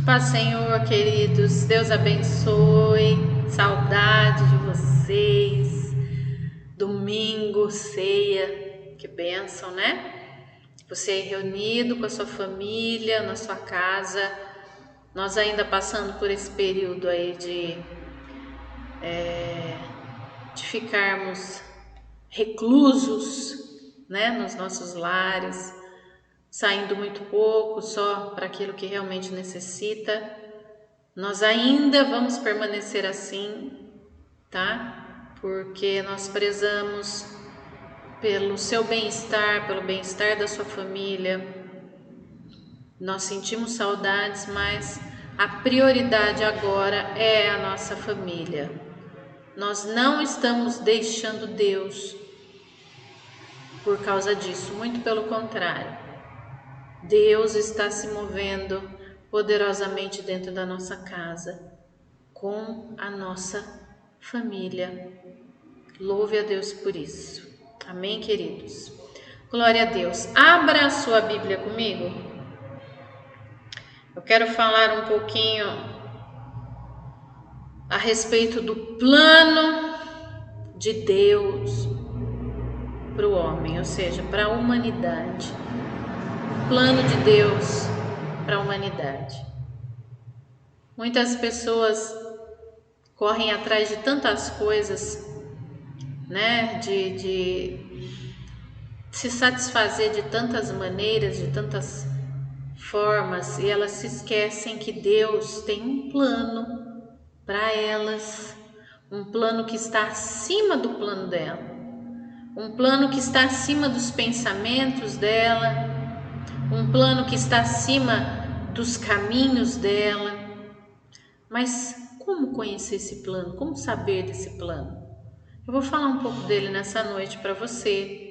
Paz, Senhor, queridos, Deus abençoe, saudade de vocês, domingo, ceia, que bênção, né? Você aí reunido com a sua família, na sua casa, nós ainda passando por esse período aí de ficarmos reclusos, né, nos nossos lares, saindo muito pouco, só para aquilo que realmente necessita. Nós ainda vamos permanecer assim, tá? Porque nós prezamos pelo seu bem-estar, pelo bem-estar da sua família. Nós sentimos saudades, mas a prioridade agora é a nossa família. Nós não estamos deixando Deus por causa disso, muito pelo contrário. Deus está se movendo poderosamente dentro da nossa casa, com a nossa família. Louve a Deus por isso. Amém, queridos? Glória a Deus. Abra a sua Bíblia comigo. Eu quero falar um pouquinho a respeito do plano de Deus para o homem, ou seja, para a humanidade. O plano de Deus para a humanidade. Muitas pessoas correm atrás de tantas coisas, né? De se satisfazer de tantas maneiras, de tantas formas, e elas se esquecem que Deus tem um plano para elas, um plano que está acima do plano dela, um plano que está acima dos pensamentos dela, um plano que está acima dos caminhos dela. Mas como conhecer esse plano? Como saber desse plano? Eu vou falar um pouco dele nessa noite para você.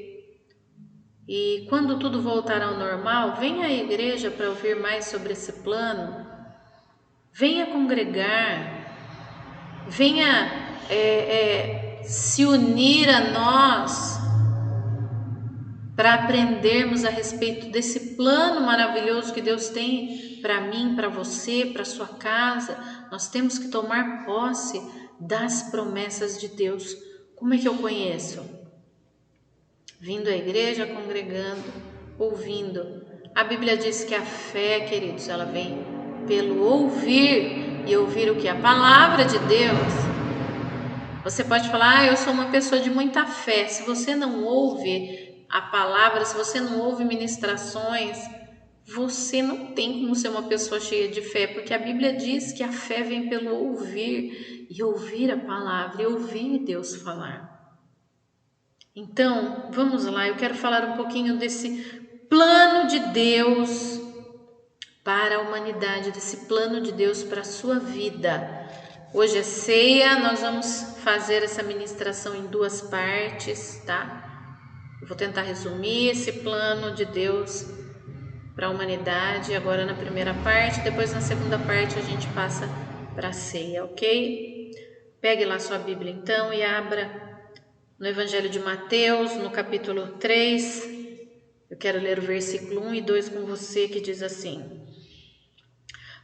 E quando tudo voltar ao normal, venha à igreja para ouvir mais sobre esse plano. Venha congregar. Venha se unir a nós para aprendermos a respeito desse plano maravilhoso que Deus tem para mim, para você, para sua casa. Nós temos que tomar posse das promessas de Deus. Como é que eu conheço? Vindo à igreja, congregando, ouvindo. A Bíblia diz que a fé, queridos, ela vem pelo ouvir, e ouvir o que? A palavra de Deus. Você pode falar, eu sou uma pessoa de muita fé. Se você não ouve a palavra, se você não ouve ministrações, você não tem como ser uma pessoa cheia de fé, porque a Bíblia diz que a fé vem pelo ouvir, e ouvir a palavra, e ouvir Deus falar. Então, vamos lá, eu quero falar um pouquinho desse plano de Deus para a humanidade, desse plano de Deus para a sua vida. Hoje é ceia, nós vamos fazer essa ministração em duas partes, tá? Eu vou tentar resumir esse plano de Deus para a humanidade agora na primeira parte, depois na segunda parte a gente passa para a ceia, ok? Pegue lá sua Bíblia então e abra no Evangelho de Mateus, no capítulo 3, eu quero ler o versículo 1 e 2 com você, que diz assim.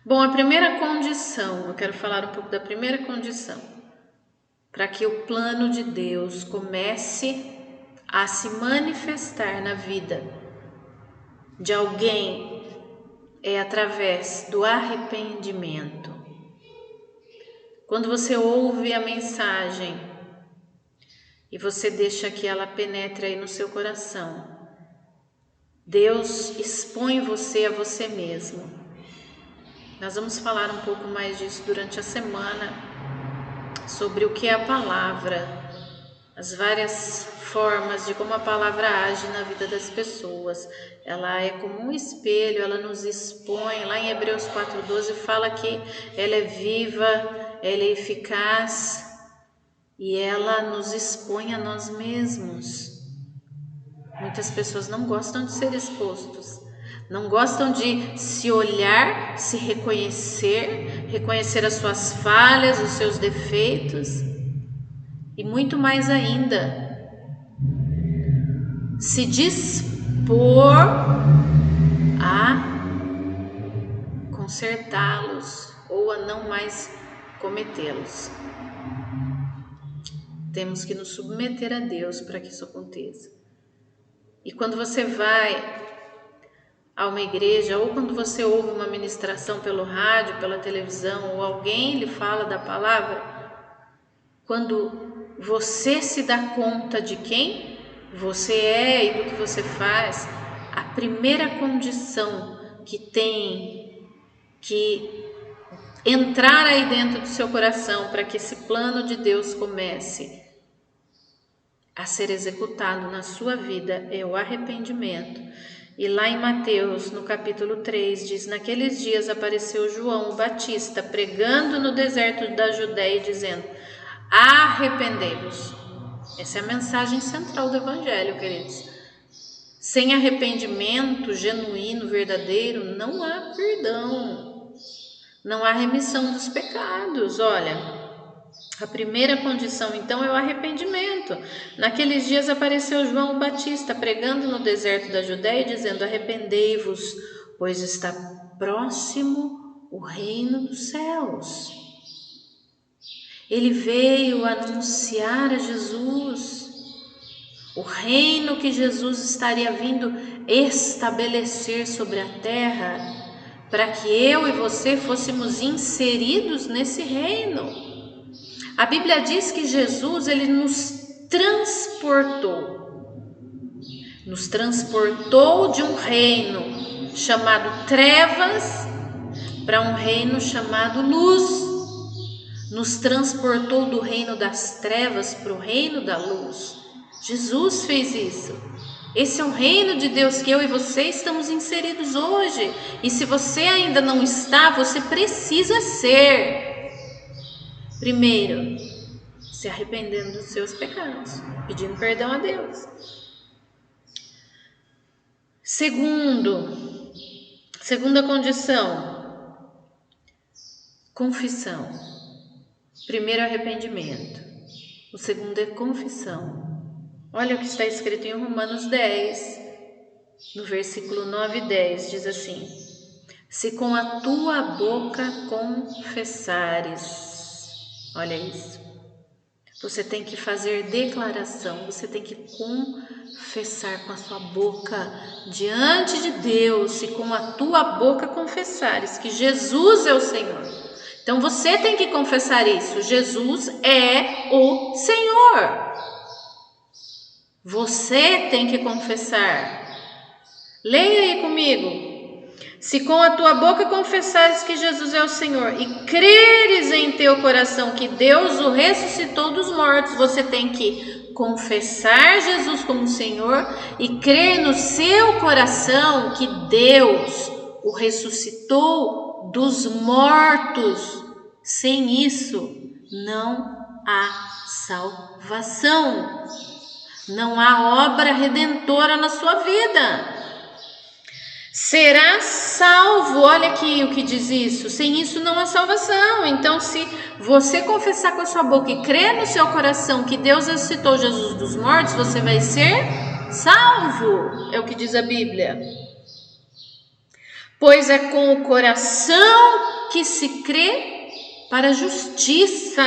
Bom, a primeira condição, eu quero falar um pouco da primeira condição, para que o plano de Deus comece a se manifestar na vida de alguém, é através do arrependimento. Quando você ouve a mensagem, e você deixa que ela penetre aí no seu coração, Deus expõe você a você mesmo. Nós vamos falar um pouco mais disso durante a semana, sobre o que é a palavra, as várias formas de como a palavra age na vida das pessoas. Ela é como um espelho, ela nos expõe. Lá em Hebreus 4:12 fala que ela é viva, ela é eficaz, e ela nos expõe a nós mesmos. Muitas pessoas não gostam de ser expostos, não gostam de se olhar, se reconhecer as suas falhas, os seus defeitos, e muito mais ainda, se dispor a consertá-los ou a não mais cometê-los. Temos que nos submeter a Deus para que isso aconteça. E quando você vai a uma igreja, ou quando você ouve uma ministração pelo rádio, pela televisão, ou alguém lhe fala da palavra, quando você se dá conta de quem você é e do que você faz, a primeira condição que tem que entrar aí dentro do seu coração para que esse plano de Deus comece a ser executado na sua vida é o arrependimento. E lá em Mateus, no capítulo 3, diz: naqueles dias apareceu João o Batista pregando no deserto da Judéia e dizendo: arrependei-vos. Essa é a mensagem central do evangelho, queridos. Sem arrependimento genuíno, verdadeiro, não há perdão, não há remissão dos pecados. Olha, a primeira condição, então, é o arrependimento. Naqueles dias apareceu João Batista pregando no deserto da Judéia, dizendo: arrependei-vos, pois está próximo o reino dos céus. Ele veio anunciar a Jesus, o reino que Jesus estaria vindo estabelecer sobre a terra, para que eu e você fôssemos inseridos nesse reino. A Bíblia diz que Jesus, ele nos transportou de um reino chamado trevas para um reino chamado luz, nos transportou do reino das trevas para o reino da luz. Jesus fez isso. Esse é o reino de Deus que eu e você estamos inseridos hoje, e se você ainda não está, você precisa ser. Primeiro, se arrependendo dos seus pecados, pedindo perdão a Deus. Segunda condição, confissão. Primeiro, arrependimento. O segundo é confissão. Olha o que está escrito em Romanos 10, no versículo 9 e 10, diz assim: se com a tua boca confessares. Olha isso. Você tem que fazer declaração, você tem que confessar com a sua boca diante de Deus, se com a tua boca confessares que Jesus é o Senhor. Então você tem que confessar isso, Jesus é o Senhor. Você tem que confessar. Leia aí comigo. Se com a tua boca confessares que Jesus é o Senhor e creres em teu coração que Deus o ressuscitou dos mortos, você tem que confessar Jesus como Senhor e crer no seu coração que Deus o ressuscitou dos mortos. Sem isso, não há salvação. Não há obra redentora na sua vida. Será salvo, olha aqui o que diz isso, sem isso não há salvação. Então, se você confessar com a sua boca e crer no seu coração que Deus ressuscitou Jesus dos mortos, você vai ser salvo, é o que diz a Bíblia. Pois é com o coração que se crê para a justiça,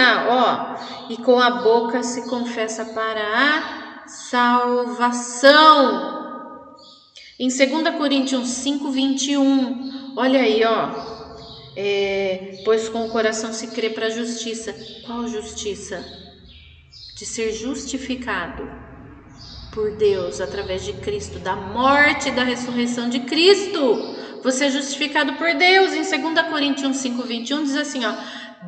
e com a boca se confessa para a salvação. Em 2 Coríntios 5, 21, olha aí, pois com o coração se crê para a justiça. Qual justiça? De ser justificado por Deus através de Cristo, da morte e da ressurreição de Cristo. Você é justificado por Deus. Em 2 Coríntios 5, 21 diz assim,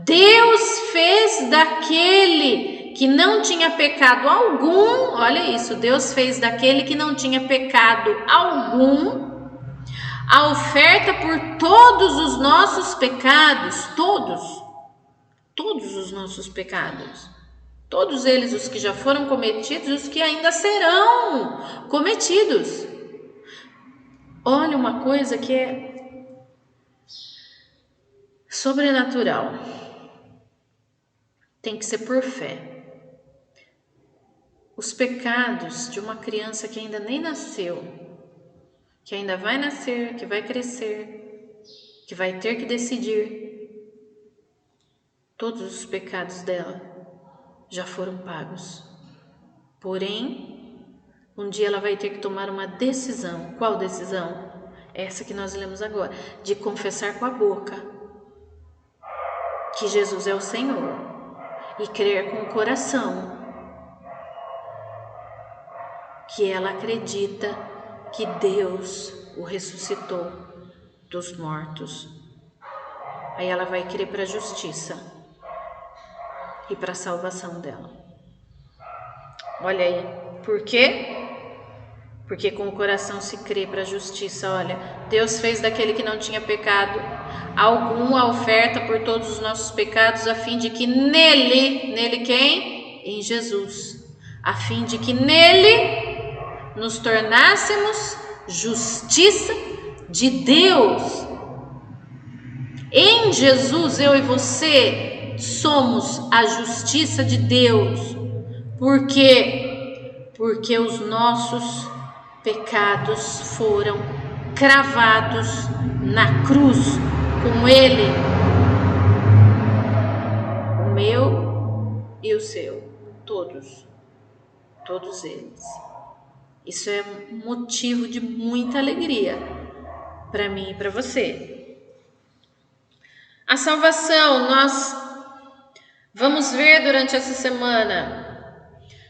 Deus fez daquele que não tinha pecado algum, olha isso, Deus fez daquele que não tinha pecado algum, a oferta por todos os nossos pecados, todos os nossos pecados, todos eles, os que já foram cometidos e os que ainda serão cometidos. Olha uma coisa que é sobrenatural, tem que ser por fé. Os pecados de uma criança que ainda nem nasceu, que ainda vai nascer, que vai crescer, que vai ter que decidir. Todos os pecados dela já foram pagos. Porém, um dia ela vai ter que tomar uma decisão. Qual decisão? Essa que nós lemos agora, de confessar com a boca que Jesus é o Senhor e crer com o coração que ela acredita que Deus o ressuscitou dos mortos. Aí ela vai crer para a justiça e para a salvação dela. Olha aí, por quê? Porque com o coração se crê para a justiça. Olha, Deus fez daquele que não tinha pecado algum a oferta por todos os nossos pecados, a fim de que nele quem? Em Jesus, a fim de que nele nos tornássemos justiça de Deus. Em Jesus, eu e você somos a justiça de Deus. Por quê? Porque os nossos pecados foram cravados na cruz com Ele, o meu e o seu, todos eles. Isso é motivo de muita alegria para mim e para você. A salvação, nós vamos ver durante essa semana.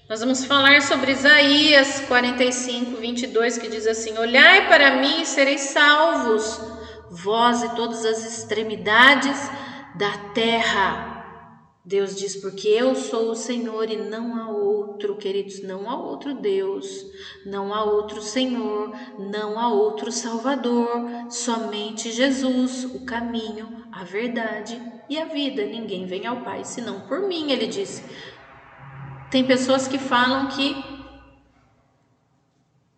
Nós vamos falar sobre Isaías 45, 22, que diz assim: olhai para mim e sereis salvos, vós e todas as extremidades da terra. Deus diz, porque eu sou o Senhor e não há outro, queridos, não há outro Deus, não há outro Senhor, não há outro Salvador, somente Jesus, o caminho, a verdade e a vida. Ninguém vem ao Pai senão por mim, ele disse. Tem pessoas que falam que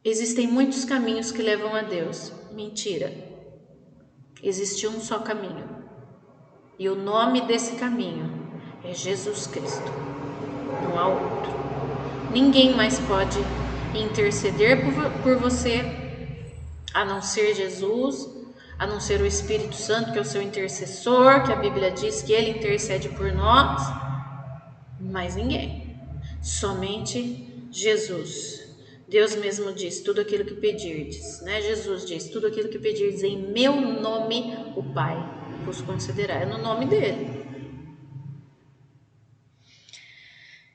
existem muitos caminhos que levam a Deus. Mentira. Existe um só caminho. E o nome desse caminho é Jesus Cristo. Não há outro. Ninguém mais pode interceder por você, a não ser Jesus, a não ser o Espírito Santo, que é o seu intercessor, que a Bíblia diz que ele intercede por nós. Mais ninguém. Somente Jesus. Deus mesmo diz, tudo aquilo que pedirdes, né? Jesus diz, tudo aquilo que pedirdes em meu nome, o Pai vos concederá. É no nome dele.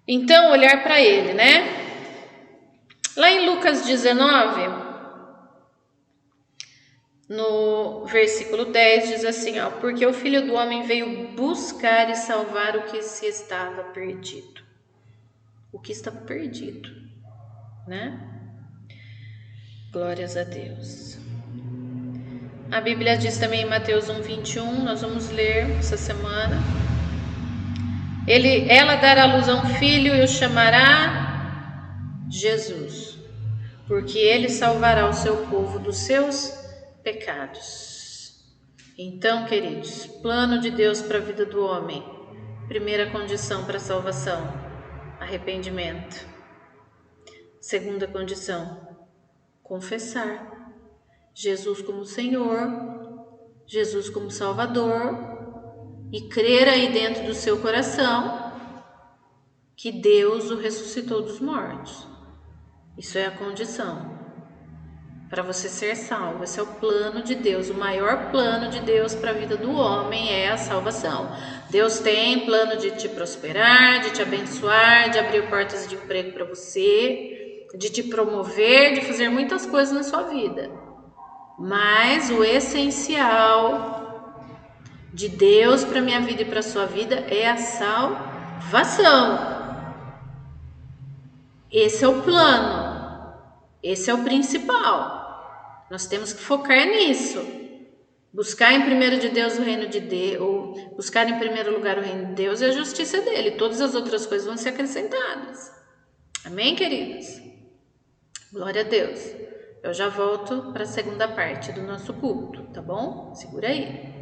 Então, olhar para ele, né? Lá em Lucas 19, no versículo 10, diz assim, ó, porque o Filho do Homem veio buscar e salvar o que se estava perdido. O que estava perdido, né? Glórias a Deus. A Bíblia diz também em Mateus 1:21, nós vamos ler essa semana. Ela dará à luz a um filho e o chamará Jesus, porque ele salvará o seu povo dos seus pecados. Então, queridos, plano de Deus para a vida do homem. Primeira condição para a salvação: arrependimento. Segunda condição: confessar Jesus como Senhor, Jesus como Salvador, e crer aí dentro do seu coração que Deus o ressuscitou dos mortos. Isso é a condição para você ser salvo. Esse é o plano de Deus. O maior plano de Deus para a vida do homem é a salvação. Deus tem plano de te prosperar, de te abençoar, de abrir portas de emprego para você, de te promover, de fazer muitas coisas na sua vida. Mas o essencial de Deus para a minha vida e para a sua vida é a salvação. Esse é o plano. Esse é o principal. Nós temos que focar nisso. Buscar em primeiro de Deus o reino de Deus, ou buscar em primeiro lugar o reino de Deus e a justiça dele. Todas as outras coisas vão ser acrescentadas. Amém, queridos? Glória a Deus. Eu já volto para a segunda parte do nosso culto, tá bom? Segura aí.